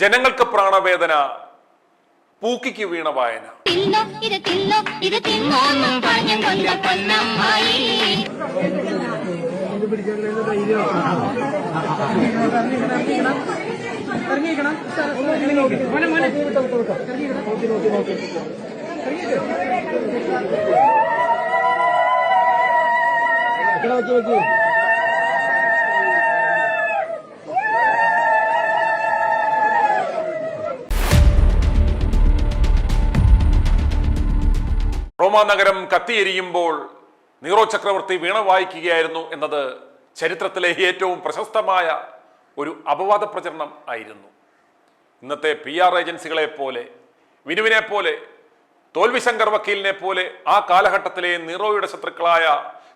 ജനങ്ങൾക്ക് പ്രാണവേദന, പൂക്കിക്ക് വീണ വായന. റോമാ നഗരം കത്തിയെരിയുമ്പോൾ നീറോ ചക്രവർത്തി വീണ വായിക്കുകയായിരുന്നു എന്നത് ചരിത്രത്തിലെ ഏറ്റവും പ്രശസ്തമായ ഒരു അപവാദ പ്രചരണം ആയിരുന്നു. ഇന്നത്തെ PR ഏജൻസികളെ പോലെ, വിനുവിനെ പോലെ, തോൽവി ശങ്കർ വക്കീലിനെ പോലെ ആ കാലഘട്ടത്തിലെ നീറോയുടെ ശത്രുക്കളായ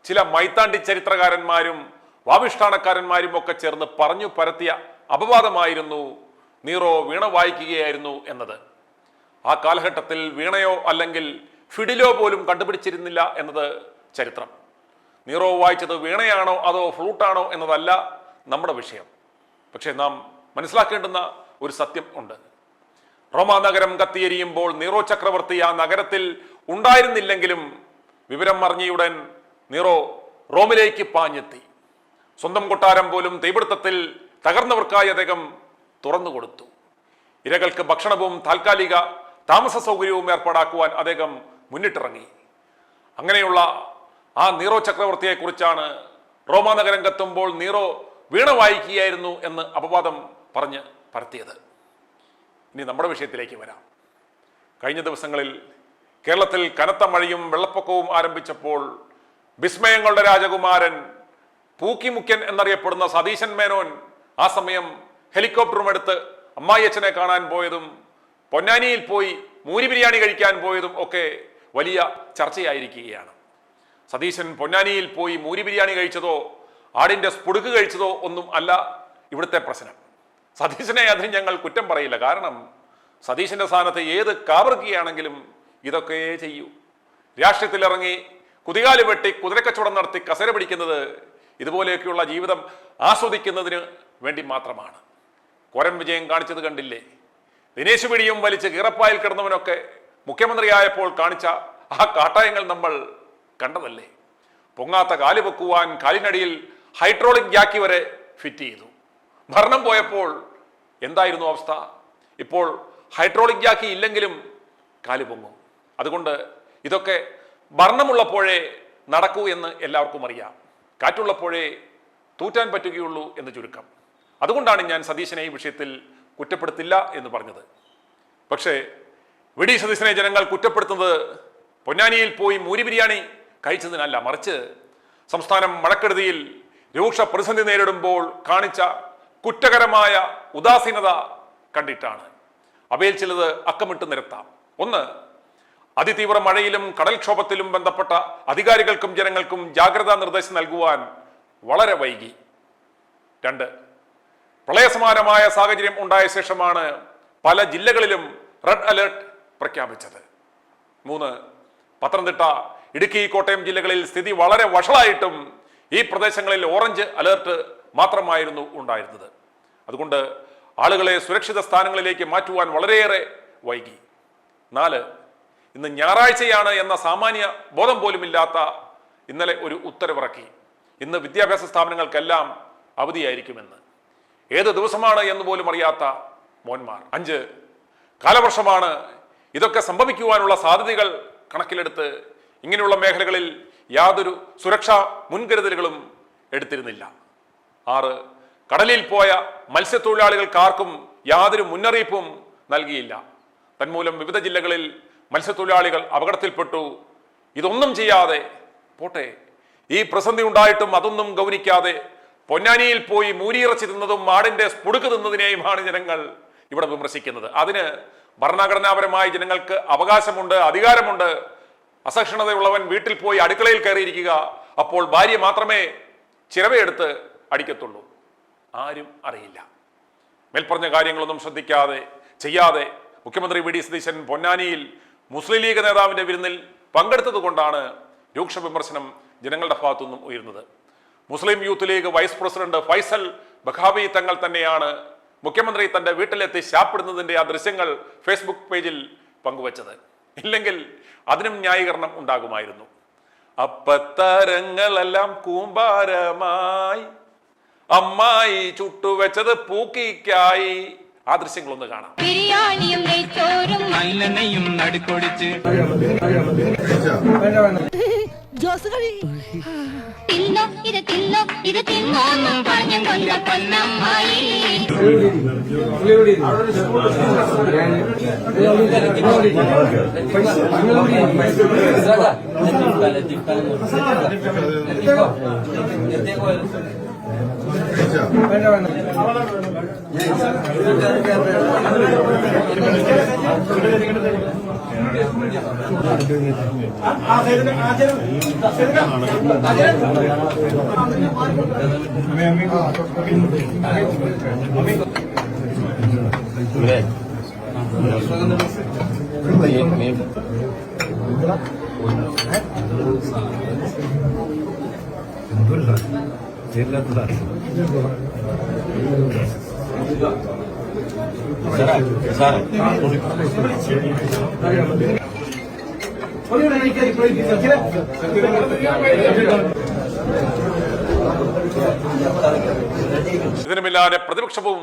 ചില മൈത്താണ്ടി ചരിത്രകാരന്മാരും വാവിഷ്ഠാണക്കാരന്മാരും ഒക്കെ ചേർന്ന് പറഞ്ഞു പരത്തിയ അപവാദമായിരുന്നു നീറോ വീണ വായിക്കുകയായിരുന്നു എന്നത്. ആ കാലഘട്ടത്തിൽ വീണയോ അല്ലെങ്കിൽ ഫിഡിലോ പോലും കണ്ടുപിടിച്ചിരുന്നില്ല എന്നത് ചരിത്രം. നീറോ വായിച്ചത് വീണയാണോ അതോ ഫ്ലൂട്ടാണോ എന്നതല്ല നമ്മുടെ വിഷയം. പക്ഷെ നാം മനസ്സിലാക്കേണ്ടുന്ന ഒരു സത്യം ഉണ്ട്. റോമാ നഗരം കത്തിയെരിയുമ്പോൾ നീറോ ചക്രവർത്തി ആ നഗരത്തിൽ ഉണ്ടായിരുന്നില്ലെങ്കിലും വിവരം അറിഞ്ഞയുടൻ നീറോ റോമിലേക്ക് പാഞ്ഞെത്തി. സ്വന്തം കൊട്ടാരം പോലും തീപിടുത്തത്തിൽ തകർന്നവർക്കായി അദ്ദേഹം തുറന്നുകൊടുത്തു. ഇരകൾക്ക് ഭക്ഷണവും താൽക്കാലിക താമസ സൗകര്യവും ഏർപ്പാടാക്കുവാൻ അദ്ദേഹം മുന്നിട്ടിറങ്ങി. അങ്ങനെയുള്ള ആ നീറോ ചക്രവർത്തിയെ കുറിച്ചാണ് റോമാ നഗരം കത്തുമ്പോൾ നീറോ വീണ വായിക്കുകയായിരുന്നു എന്ന് അപവാദം പറഞ്ഞ് പരത്തിയത്. ഇനി നമ്മുടെ വിഷയത്തിലേക്ക് വരാം. കഴിഞ്ഞ ദിവസങ്ങളിൽ കേരളത്തിൽ കനത്ത മഴയും വെള്ളപ്പൊക്കവും ആരംഭിച്ചപ്പോൾ വിസ്മയങ്ങളുടെ രാജകുമാരൻ, പൂക്കിമുഖ്യൻ എന്നറിയപ്പെടുന്ന സതീശൻ മേനോൻ ആ സമയം ഹെലികോപ്റ്ററും എടുത്ത് അമ്മായിയച്ഛനെ കാണാൻ പോയതും പൊന്നാനിയിൽ പോയി മൂരി ബിരിയാണി കഴിക്കാൻ പോയതും ഒക്കെ വലിയ ചർച്ചയായിരിക്കുകയാണ്. സതീശൻ പൊന്നാനിയിൽ പോയി മൂരി ബിരിയാണി കഴിച്ചതോ ആടിൻ്റെ സ്പുടുക്ക് കഴിച്ചതോ ഒന്നും അല്ല ഇവിടുത്തെ പ്രശ്നം. സതീശനെ അതിന് ഞങ്ങൾ കുറ്റം പറയില്ല. കാരണം സതീശന്റെ സ്ഥാനത്ത് ഏത് കാവർക്കുകയാണെങ്കിലും ഇതൊക്കെ ചെയ്യൂ. രാഷ്ട്രീയത്തിലിറങ്ങി കുതികാല് വെട്ടി കുതിരക്കച്ചവടം നടത്തി കസര പിടിക്കുന്നത് ഇതുപോലെയൊക്കെയുള്ള ജീവിതം ആസ്വദിക്കുന്നതിന് വേണ്ടി മാത്രമാണ്. കോരൻ വിജയം കാണിച്ചത് കണ്ടില്ലേ? ദിനേശ് പിടിയും വലിച്ച് കീറപ്പായിൽ കിടന്നവനൊക്കെ മുഖ്യമന്ത്രിയായപ്പോൾ കാണിച്ച ആ കാട്ടായങ്ങൾ നമ്മൾ കണ്ടതല്ലേ? പൊങ്ങാത്ത കാല് വെക്കുവാൻ കാലിനടിയിൽ ഹൈഡ്രോളിക് ജാക്കി വരെ ഫിറ്റ് ചെയ്തു. ഭരണം പോയപ്പോൾ എന്തായിരുന്നു അവസ്ഥ? ഇപ്പോൾ ഹൈഡ്രോളിക് ജാക്കി ഇല്ലെങ്കിലും കാല് പൊങ്ങും. അതുകൊണ്ട് ഇതൊക്കെ ഭരണമുള്ളപ്പോഴേ നടക്കൂ എന്ന് എല്ലാവർക്കും അറിയാം. കാറ്റുള്ളപ്പോഴേ തൂറ്റാൻ പറ്റുകയുള്ളൂ എന്ന് ചുരുക്കം. അതുകൊണ്ടാണ് ഞാൻ സതീശനെ ഈ വിഷയത്തിൽ കുറ്റപ്പെടുത്തില്ല എന്ന് പറഞ്ഞത്. പക്ഷേ വി.ഡി. സതീശനെ ജനങ്ങൾ കുറ്റപ്പെടുത്തുന്നത് പൊന്നാനിയിൽ പോയി മൂരി ബിരിയാണി കഴിച്ചതിനല്ല, മറിച്ച് സംസ്ഥാനം മഴക്കെടുതിയിൽ രൂക്ഷ പ്രതിസന്ധി നേരിടുമ്പോൾ കാണിച്ച കുറ്റകരമായ ഉദാസീനത കണ്ടിട്ടാണ്. അവയിൽ ചിലത് അക്കമിട്ട് നിരത്താം. ഒന്ന്, അതിതീവ്ര മഴയിലും കടൽക്ഷോഭത്തിലും ബന്ധപ്പെട്ട അധികാരികൾക്കും ജനങ്ങൾക്കും ജാഗ്രതാ നിർദ്ദേശം നൽകുവാൻ വളരെ വൈകി. രണ്ട്, പ്രളയസമാനമായ സാഹചര്യം ഉണ്ടായ ശേഷമാണ് പല ജില്ലകളിലും റെഡ് അലേർട്ട് പ്രഖ്യാപിച്ചത്. മൂന്ന്, പത്തനംതിട്ട, ഇടുക്കി, കോട്ടയം ജില്ലകളിൽ സ്ഥിതി വളരെ വഷളായിട്ടും ഈ പ്രദേശങ്ങളിൽ ഓറഞ്ച് അലേർട്ട് മാത്രമായിരുന്നു ഉണ്ടായിരുന്നത്. അതുകൊണ്ട് ആളുകളെ സുരക്ഷിത സ്ഥാനങ്ങളിലേക്ക് മാറ്റുവാൻ വളരെയേറെ വൈകി. നാല്, ഇന്ന് ഞായറാഴ്ചയാണ് എന്ന സാമാന്യ ബോധം പോലുമില്ലാത്ത ഇന്നലെ ഒരു ഉത്തരവിറക്കി. ഇന്ന് വിദ്യാഭ്യാസ സ്ഥാപനങ്ങൾക്കെല്ലാം അവധിയായിരിക്കുമെന്ന്. ഏത് ദിവസമാണ് എന്ന് പോലും അറിയാത്ത മോന്മാർ. അഞ്ച്, കാലവർഷമാണ്. ഇതൊക്കെ സംഭവിക്കുവാനുള്ള സാധ്യതകൾ കണക്കിലെടുത്ത് ഇങ്ങനെയുള്ള മേഖലകളിൽ യാതൊരു സുരക്ഷാ മുൻകരുതലുകളും എടുത്തിരുന്നില്ല. ആറ്, കടലിൽ പോയ മത്സ്യത്തൊഴിലാളികൾക്കാർക്കും യാതൊരു മുന്നറിയിപ്പും നൽകിയില്ല. തന്മൂലം വിവിധ ജില്ലകളിൽ മത്സ്യത്തൊഴിലാളികൾ അപകടത്തിൽപ്പെട്ടു. ഇതൊന്നും ചെയ്യാതെ പോട്ടെ, ഈ പ്രതിസന്ധി ഉണ്ടായിട്ടും അതൊന്നും ഗൗനിക്കാതെ പൊന്നാനിയിൽ പോയി മൂരിയിറച്ചി തിന്നതും ആടിന്റെ സ്പുടുക്ക് തിന്നതിനെയുമാണ് ജനങ്ങൾ ഇവിടെ വിമർശിക്കുന്നത്. അതിന് ഭരണഘടനാപരമായി ജനങ്ങൾക്ക് അവകാശമുണ്ട്, അധികാരമുണ്ട്. അസഹിഷ്ണുതയുള്ളവൻ വീട്ടിൽ പോയി അടുക്കളയിൽ കയറിയിരിക്കുക. അപ്പോൾ ഭാര്യ മാത്രമേ ചിരവയെടുത്ത് അടിക്കത്തുള്ളൂ. ആരും അറിയില്ല. മേൽപ്പറഞ്ഞ കാര്യങ്ങളൊന്നും ശ്രദ്ധിക്കാതെ ചെയ്യാതെ മുഖ്യമന്ത്രി വി.ഡി. സതീശൻ പൊന്നാനിയിൽ മുസ്ലിം ലീഗ് നേതാവിന്റെ വിരുന്നിൽ പങ്കെടുത്തത് കൊണ്ടാണ് രൂക്ഷ വിമർശനം ജനങ്ങളുടെ ഭാഗത്തുനിന്നും ഉയർന്നത്. Muslim Youth League vice president Faisal Baqavi Thangal തന്നെയാണ് മുഖ്യമന്ത്രി തന്റെ വീട്ടിലെത്തി ശാപ്പിടുന്നതിന്റെ ആ ദൃശ്യങ്ങൾ ഫേസ്ബുക്ക് പേജിൽ പങ്കുവച്ചത്. ഇല്ലെങ്കിൽ അതിനും ന്യായീകരണം ഉണ്ടാകുമായിരുന്നു. അപ്പത്തരങ്ങളെല്ലാം കൂമ്പാരമായി അമ്മായി ചുട്ടുവെച്ചത് പൂക്കിക്കായി. ആ ദൃശ്യങ്ങളൊന്ന് കാണാം. ബിരിയാണിയും നെയ്ച്ചോറും നല്ലെണ്ണയും നടുക്കൊടിച്ച് തിന്നോ ഇത് തിന്നോന്നും പറഞ്ഞും കൊണ്ട പൊന്നമ്മായി. ഇതിനു പിന്നാലെ പ്രതിപക്ഷവും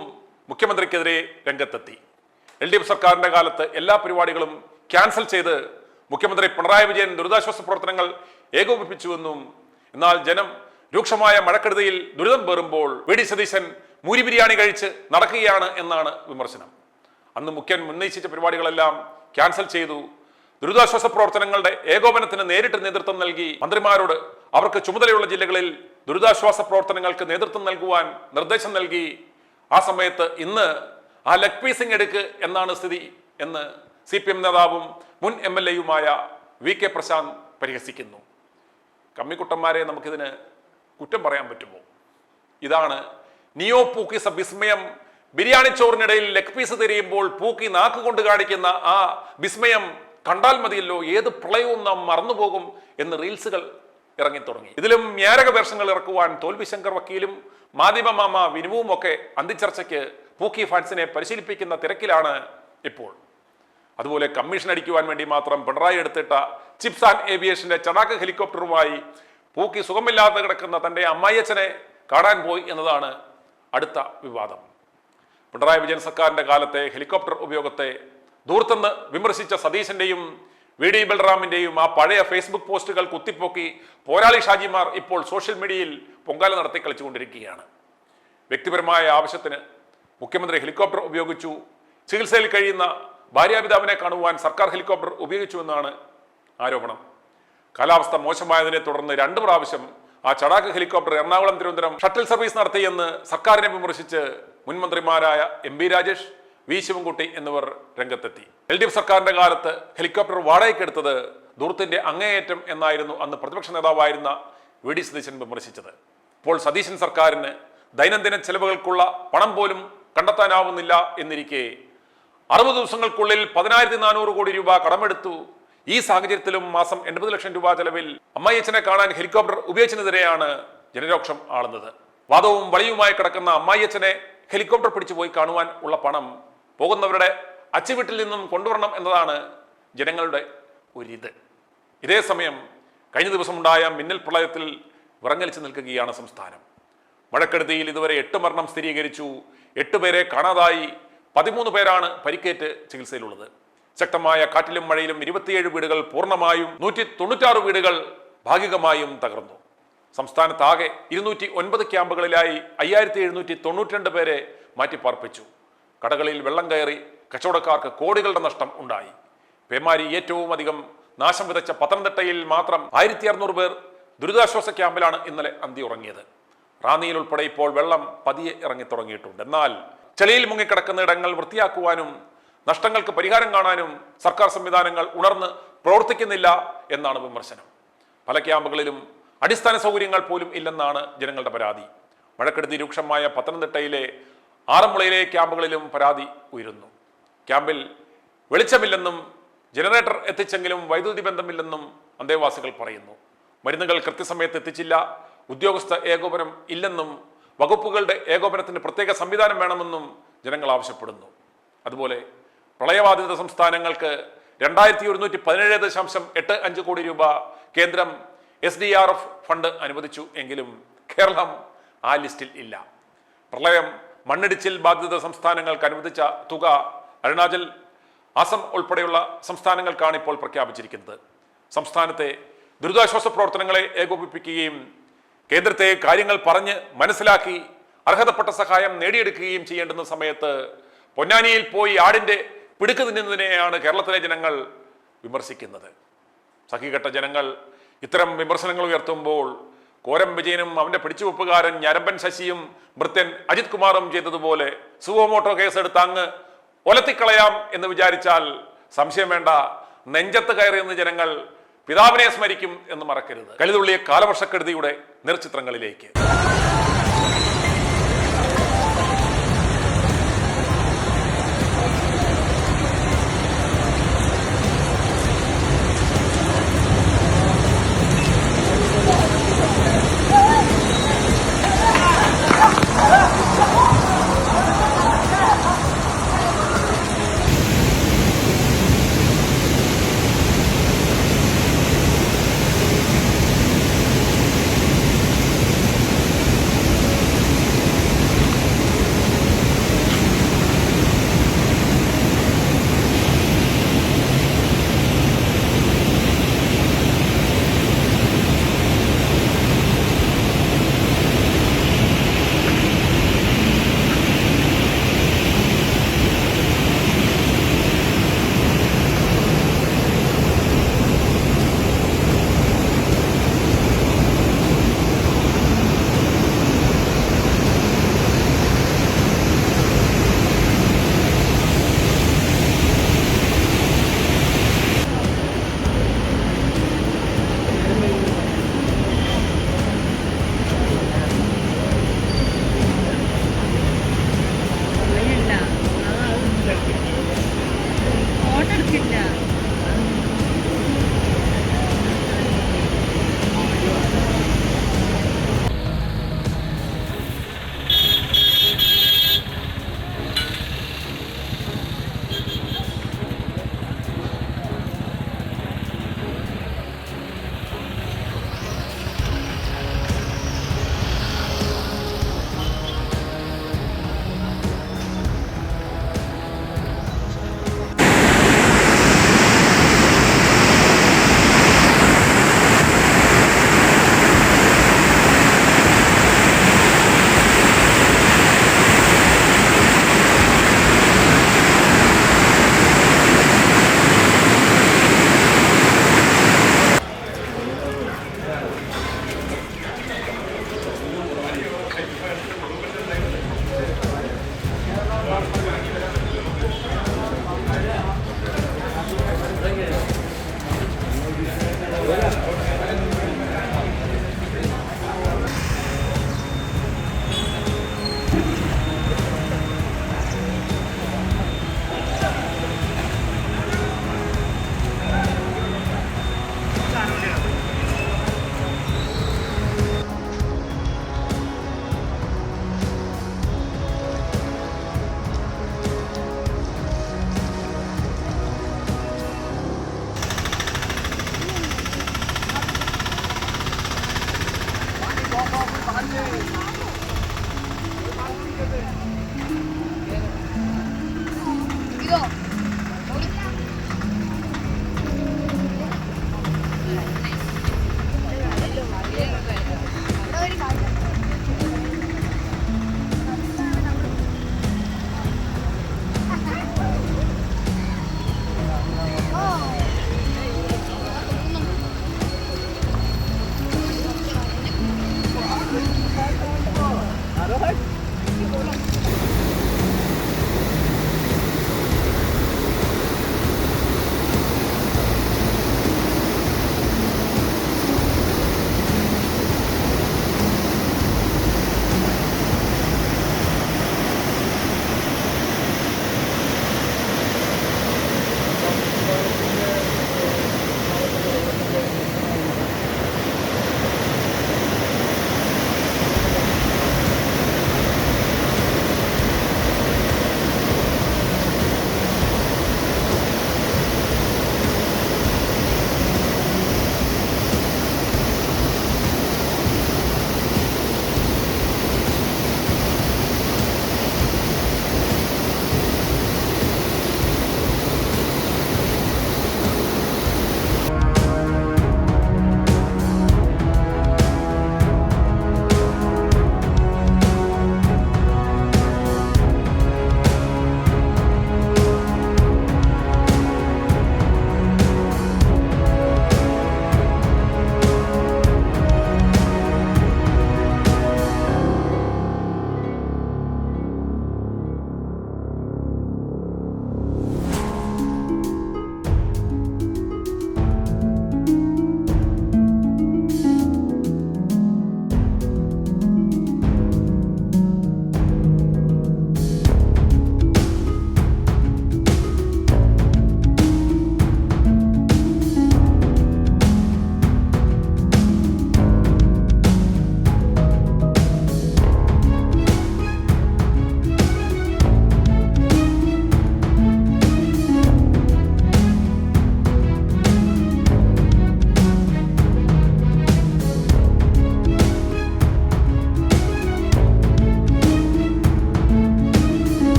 മുഖ്യമന്ത്രിക്കെതിരെ രംഗത്തെത്തി. LDF സർക്കാരിന്റെ കാലത്ത് എല്ലാ പരിപാടികളും ക്യാൻസൽ ചെയ്ത് മുഖ്യമന്ത്രി പിണറായി വിജയൻ ദുരിതാശ്വാസ പ്രവർത്തനങ്ങൾ ഏകോപിപ്പിച്ചുവെന്നും, എന്നാൽ ജനം രൂക്ഷമായ മഴക്കെടുതിയിൽ ദുരിതം പേറുമ്പോൾ VD സതീശൻ മൂരി ബിരിയാണി കഴിച്ച് നടക്കുകയാണ് എന്നാണ് വിമർശനം. അന്ന് മുഖ്യൻ ഉന്നയിച്ച പരിപാടികളെല്ലാം ക്യാൻസൽ ചെയ്തു. ദുരിതാശ്വാസ പ്രവർത്തനങ്ങളുടെ ഏകോപനത്തിന് നേരിട്ട് നേതൃത്വം നൽകി. മന്ത്രിമാരോട് അവർക്ക് ചുമതലയുള്ള ജില്ലകളിൽ ദുരിതാശ്വാസ പ്രവർത്തനങ്ങൾക്ക് നേതൃത്വം നൽകുവാൻ നിർദ്ദേശം നൽകി. ആ സമയത്ത് ഇന്ന് ആ ലെഗ് പീസിംഗ് എടുക്ക് എന്നാണ് സ്ഥിതി എന്ന് CPM നേതാവും മുൻ MLA-യുമായ VK പ്രശാന്ത് പരിഹസിക്കുന്നു. കമ്മിക്കുട്ടന്മാരെ നമുക്കിതിന് കുറ്റം പറയാൻ പറ്റുമോ? ഇതാണ് നിയോ പൂക്കി വിസ്മയം. ബിരിയാണി ചോറിനിടയിൽ ലെഗ് പീസ് തിരിയുമ്പോൾ പൂക്കി നാക്കുകൊണ്ട് കാണിക്കുന്ന ആ വിസ്മയം കണ്ടാൽ മതിയല്ലോ, ഏത് പ്രളയവും നാം മറന്നുപോകും എന്ന് റീൽസുകൾ ഇറങ്ങിത്തുടങ്ങി. ഇതിലും മ്യാരക വേഷങ്ങൾ ഇറക്കുവാൻ തോൽവി ശങ്കർ വക്കീലും മാധ്യമ മാമ വിനുവും ഒക്കെ അന്തിച്ചർച്ചയ്ക്ക് പൂക്കി ഫാൻസിനെ പരിശീലിപ്പിക്കുന്ന തിരക്കിലാണ് ഇപ്പോൾ. അതുപോലെ കമ്മീഷൻ അടിക്കുവാൻ വേണ്ടി മാത്രം പിണറായി എടുത്തിട്ട ചിപ്സ് ആൻഡ് ഏവിയേഷന്റെ ചടാക്ക് ഹെലികോപ്റ്ററുമായി പൂക്കി സുഖമില്ലാതെ കിടക്കുന്ന തന്റെ അമ്മായിയച്ഛനെ കാണാൻ പോയി എന്നതാണ് അടുത്ത വിവാദം. പിണറായി വിജയൻ സർക്കാരിന്റെ കാലത്തെ ഹെലികോപ്റ്റർ ഉപയോഗത്തെ ദൂർത്തെന്ന് വിമർശിച്ച സതീശന്റെയും VD ബൽറാമിന്റെയും ആ പഴയ ഫേസ്ബുക്ക് പോസ്റ്റുകൾ കുത്തിപ്പോക്കി പോരാളി ഷാജിമാർ ഇപ്പോൾ സോഷ്യൽ മീഡിയയിൽ പൊങ്കാല നടത്തി കളിച്ചുകൊണ്ടിരിക്കുകയാണ്. വ്യക്തിപരമായ ആവശ്യത്തിന് മുഖ്യമന്ത്രി ഹെലികോപ്റ്റർ ഉപയോഗിച്ചു. ചികിത്സയിൽ കഴിയുന്ന ഭാര്യാപിതാവിനെ കാണുവാൻ സർക്കാർ ഹെലികോപ്റ്റർ ഉപയോഗിച്ചു എന്നാണ് ആരോപണം. കാലാവസ്ഥ മോശമായതിനെ തുടർന്ന് 2 പ്രാവശ്യം ആ ചടാക്ക് helicopter Ernakulam Thiruvananthapuram shuttle service നടത്തിയെന്ന് സർക്കാരിനെ വിമർശിച്ച് മുൻമന്ത്രിമാരായ MP രാജേഷ്, V ശിവൻകുട്ടി എന്നിവർ രംഗത്തെത്തി. LDF സർക്കാരിന്റെ കാലത്ത് ഹെലികോപ്റ്റർ വാടകയ്ക്കെടുത്തത് ദൂർത്തിന്റെ അങ്ങേയറ്റം എന്നായിരുന്നു അന്ന് പ്രതിപക്ഷ നേതാവായിരുന്ന VD സതീശൻ വിമർശിച്ചത്. ഇപ്പോൾ സതീശൻ സർക്കാരിന് ദൈനംദിന ചെലവുകൾക്കുള്ള പണം പോലും കണ്ടെത്താനാവുന്നില്ല എന്നിരിക്കെ 60 ദിവസങ്ങൾക്കുള്ളിൽ 10,400 കോടി രൂപ കടമെടുത്തു. ഈ സാഹചര്യത്തിലും മാസം 80 ലക്ഷം രൂപ ചെലവിൽ അമ്മായിയച്ഛനെ കാണാൻ ഹെലികോപ്റ്റർ ഉപയോഗിച്ചതിനെതിരെയാണ് ജനരോക്ഷം ആളുന്നത്. വാദവും വളിയുമായി കിടക്കുന്ന അമ്മായിയച്ഛനെ ഹെലികോപ്റ്റർ പിടിച്ചു പോയി കാണുവാൻ ഉള്ള പണം പോകുന്നവരുടെ അച്ചുവീട്ടിൽ നിന്നും കൊണ്ടുവരണം എന്നതാണ് ജനങ്ങളുടെ ഒരിത്. ഇതേസമയം കഴിഞ്ഞ ദിവസമുണ്ടായ മിന്നൽ പ്രളയത്തിൽ വിറങ്ങലിച്ചു നിൽക്കുകയാണ് സംസ്ഥാനം. മഴക്കെടുതിയിൽ ഇതുവരെ 8 മരണം സ്ഥിരീകരിച്ചു. 8 പേരെ കാണാതായി. 13 പേരാണ് പരിക്കേറ്റ് ചികിത്സയിലുള്ളത്. ശക്തമായ കാറ്റിലും മഴയിലും 27 വീടുകൾ പൂർണ്ണമായും 196 വീടുകൾ ഭാഗികമായും തകർന്നു. സംസ്ഥാനത്താകെ 209 ക്യാമ്പുകളിലായി 5792 പേരെ മാറ്റിപ്പാർപ്പിച്ചു. കടകളിൽ വെള്ളം കയറി കച്ചവടക്കാർക്ക് കോടികളുടെ നഷ്ടം ഉണ്ടായി. പേമാരി ഏറ്റവും അധികം നാശം വിതച്ച പത്തനംതിട്ടയിൽ മാത്രം 1600 പേർ ദുരിതാശ്വാസ ക്യാമ്പിലാണ് ഇന്നലെ അന്തി ഉറങ്ങിയത്. റാന്നിയിൽ ഉൾപ്പെടെ ഇപ്പോൾ വെള്ളം പതിയെ ഇറങ്ങി തുടങ്ങിയിട്ടുണ്ട്. എന്നാൽ ചെളിയിൽ മുങ്ങിക്കിടക്കുന്ന ഇടങ്ങൾ വൃത്തിയാക്കുവാനും നഷ്ടങ്ങൾക്ക് പരിഹാരം കാണാനും സർക്കാർ സംവിധാനങ്ങൾ ഉണർന്ന് പ്രവർത്തിക്കുന്നില്ല എന്നാണ് വിമർശനം. പല ക്യാമ്പുകളിലും അടിസ്ഥാന സൗകര്യങ്ങൾ പോലും ഇല്ലെന്നാണ് ജനങ്ങളുടെ പരാതി. മഴക്കെടുതി രൂക്ഷമായ പത്തനംതിട്ടയിലെ ആറന്മുളയിലെ ക്യാമ്പുകളിലും പരാതി ഉയരുന്നു. ക്യാമ്പിൽ വെളിച്ചമില്ലെന്നും ജനറേറ്റർ എത്തിച്ചെങ്കിലും വൈദ്യുതി ബന്ധമില്ലെന്നും അന്തേവാസികൾ പറയുന്നു. മരുന്നുകൾ കൃത്യസമയത്ത് എത്തിച്ചില്ല, ഉദ്യോഗസ്ഥ ഏകോപനം ഇല്ലെന്നും വകുപ്പുകളുടെ ഏകോപനത്തിന് പ്രത്യേക സംവിധാനം വേണമെന്നും ജനങ്ങൾ ആവശ്യപ്പെടുന്നു. അതുപോലെ പ്രളയബാധിത സംസ്ഥാനങ്ങൾക്ക് 2117.85 കോടി രൂപ കേന്ദ്രം SDRF ഫണ്ട് അനുവദിച്ചു. എങ്കിലും കേരളം ആ ലിസ്റ്റിൽ ഇല്ല. പ്രളയം, മണ്ണിടിച്ചിൽ ബാധിത സംസ്ഥാനങ്ങൾക്ക് അനുവദിച്ച തുക അരുണാചൽ, അസം ഉൾപ്പെടെയുള്ള സംസ്ഥാനങ്ങൾക്കാണ് ഇപ്പോൾ പ്രഖ്യാപിച്ചിരിക്കുന്നത്. സംസ്ഥാനത്തെ ദുരിതാശ്വാസ പ്രവർത്തനങ്ങളെ ഏകോപിപ്പിക്കുകയും കേന്ദ്രത്തെ കാര്യങ്ങൾ പറഞ്ഞ് മനസ്സിലാക്കി അർഹതപ്പെട്ട സഹായം നേടിയെടുക്കുകയും ചെയ്യേണ്ടുന്ന സമയത്ത് പൊന്നാനിയിൽ പോയി ആടിന്റെ പിടുക്ക് തിന്നുന്നതിനെയാണ് കേരളത്തിലെ ജനങ്ങൾ വിമർശിക്കുന്നത്. സഹികെട്ട ജനങ്ങൾ ഇത്തരം വിമർശനങ്ങൾ ഉയർത്തുമ്പോൾ കോരം വിജയനും അവന്റെ പിടിച്ചുവെപ്പുകാരൻ ഞരമ്പൻ ശശിയും ഭൃത്യൻ അജിത് കുമാറും ചെയ്തതുപോലെ സുവോമോട്ടോ കേസെടുത്ത് അങ്ങ് ഒലത്തിക്കളയാം എന്ന് വിചാരിച്ചാൽ സംശയം വേണ്ട, നെഞ്ചത്ത് കയറിയെന്ന് ജനങ്ങൾ പിതാവിനെ സ്മരിക്കും എന്ന് മറക്കരുത്. കലിതുള്ളിയ കാലവർഷക്കെടുതിയുടെ നേർചിത്രങ്ങളിലേക്ക്.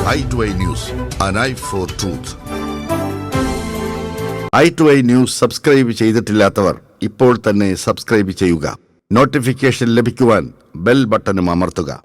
i2i News, an eye for truth. i2i News subscribe ചെയ്തിട്ടില്ലാത്തവർ ഇപ്പോൾ തന്നെ സബ്സ്ക്രൈബ് ചെയ്യുക. നോട്ടിഫിക്കേഷൻ ലഭിക്കുവാൻ ബെൽ ബട്ടണും അമർത്തുക.